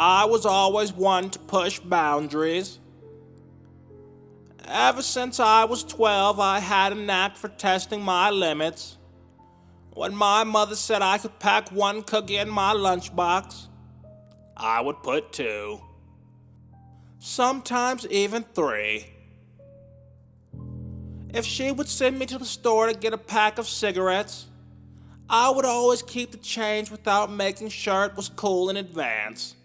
I was always one to push boundaries. Ever since I was 12, I had a knack for testing my limits. When my mother said I could pack one cookie in my lunchbox, I would put two. Sometimes even three. If she would send me to the store to get a pack of cigarettes, I would always keep the change without making sure it was cool in advance.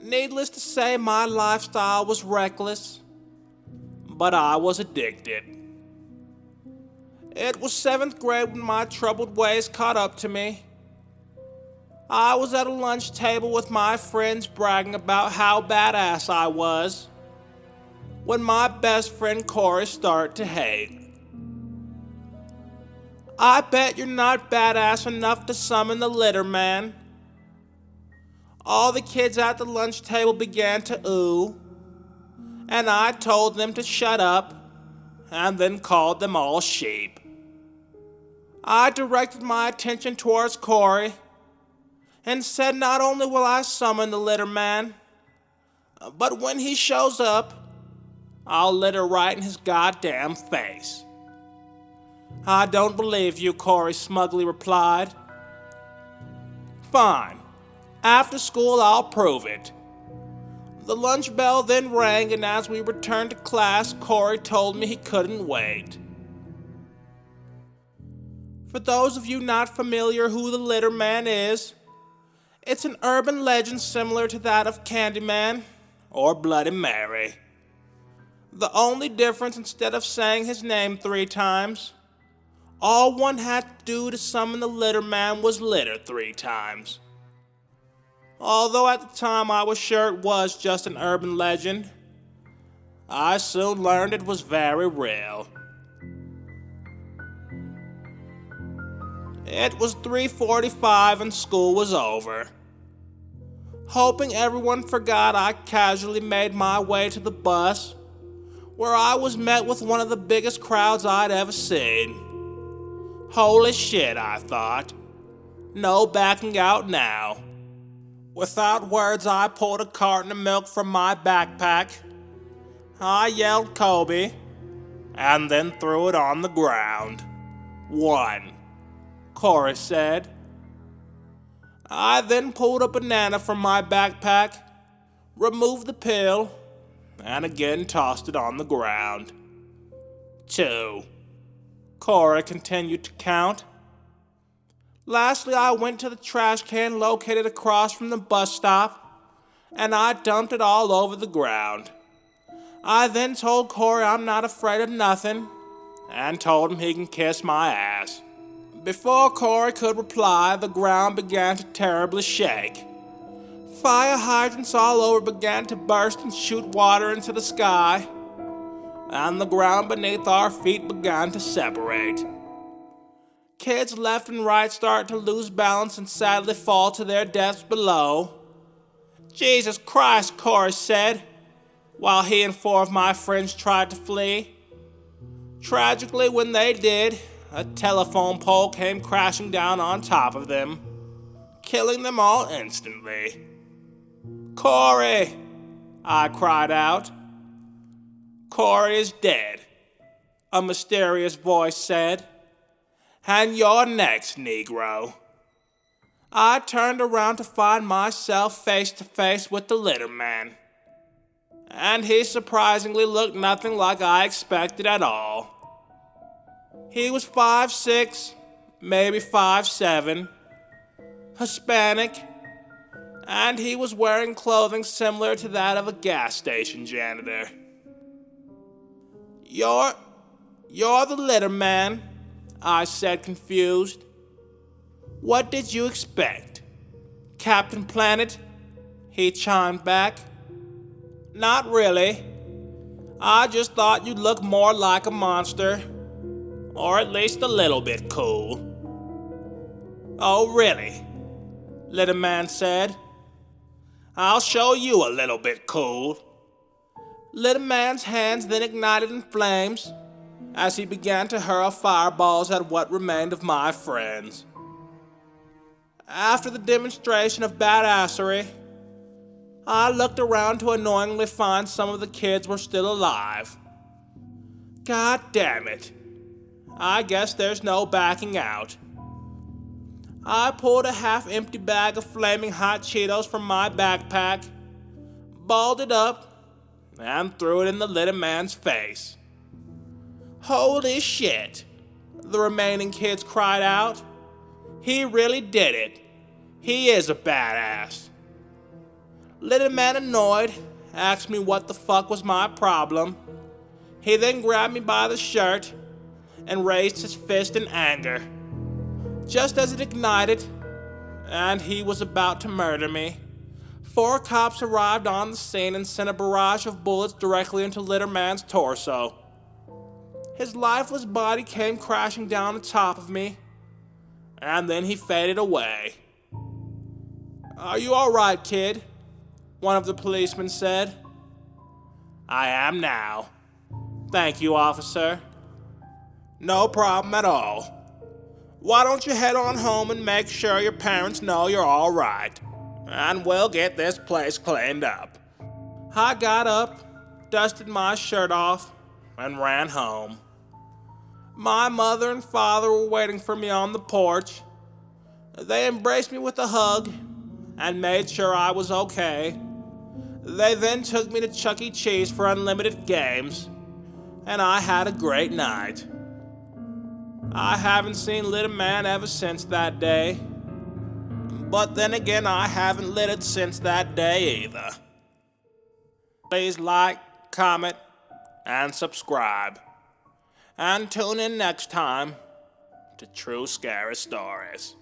Needless to say, my lifestyle was reckless, but I was addicted. It was 7th grade when my troubled ways caught up to me. I was at a lunch table with my friends bragging about how badass I was, when my best friend Corey started to hate. I bet you're not badass enough to summon the litter man. All the kids at the lunch table began to ooh, and I told them to shut up, and then called them all sheep. I directed my attention towards Corey, and said not only will I summon the litter man, but when he shows up, I'll litter right in his goddamn face. I don't believe you, Corey smugly replied. Fine. After school, I'll prove it. The lunch bell then rang, and as we returned to class, Corey told me he couldn't wait. For those of you not familiar who the litter man is, it's an urban legend similar to that of Candyman or Bloody Mary. The only difference, instead of saying his name 3 times, all one had to do to summon the litter man was litter 3 times. Although at the time I was sure it was just an urban legend, I soon learned it was very real. It was 3:45 and school was over. Hoping everyone forgot, I casually made my way to the bus, where I was met with one of the biggest crowds I'd ever seen. Holy shit, I thought. No backing out now. Without words, I pulled a carton of milk from my backpack. I yelled Kobe, and then threw it on the ground. 1, Corey said. I then pulled a banana from my backpack, removed the peel, and again tossed it on the ground. 2, Corey continued to count. Lastly, I went to the trash can located across from the bus stop, and I dumped it all over the ground. I then told Corey I'm not afraid of nothing, and told him he can kiss my ass. Before Corey could reply, the ground began to terribly shake. Fire hydrants all over began to burst and shoot water into the sky, and the ground beneath our feet began to separate. Kids left and right started to lose balance and sadly fall to their deaths below. Jesus Christ, Corey said, while he and 4 of my friends tried to flee. Tragically, when they did, a telephone pole came crashing down on top of them, killing them all instantly. Corey, I cried out. Corey is dead, a mysterious voice said. And you're next, Negro. I turned around to find myself face to face with the litter man, and he surprisingly looked nothing like I expected at all. He was 5'6", maybe 5'7", Hispanic, and he was wearing clothing similar to that of a gas station janitor. You're the litter man, I said, confused. What did you expect? Captain Planet? He chimed back. Not really. I just thought you'd look more like a monster, or at least a little bit cool. Oh, really? Litter man said. I'll show you a little bit cool. Litter man's hands then ignited in flames as he began to hurl fireballs at what remained of my friends. After the demonstration of badassery, I looked around to annoyingly find some of the kids were still alive. God damn it. I guess there's no backing out. I pulled a half-empty bag of flaming hot Cheetos from my backpack, balled it up, and threw it in the little man's face. Holy shit, the remaining kids cried out. He really did it. He is a badass. Little man, annoyed, asked me what the fuck was my problem. He then grabbed me by the shirt and raised his fist in anger. Just as it ignited, and he was about to murder me, 4 cops arrived on the scene and sent a barrage of bullets directly into Little Man's torso. His lifeless body came crashing down on top of me, and then he faded away. "Are you all right, kid?" one of the policemen said. "I am now. Thank you, officer." "No problem at all. Why don't you head on home and make sure your parents know you're all right, and we'll get this place cleaned up." I got up, dusted my shirt off, and ran home. My mother and father were waiting for me on the porch. They embraced me with a hug and made sure I was okay. They then took me to Chuck E. Cheese for unlimited games, and I had a great night. I haven't seen Little Man ever since that day. But then again, I haven't lit it since that day either. Please like, comment, and subscribe. And tune in next time to True Scary Stories.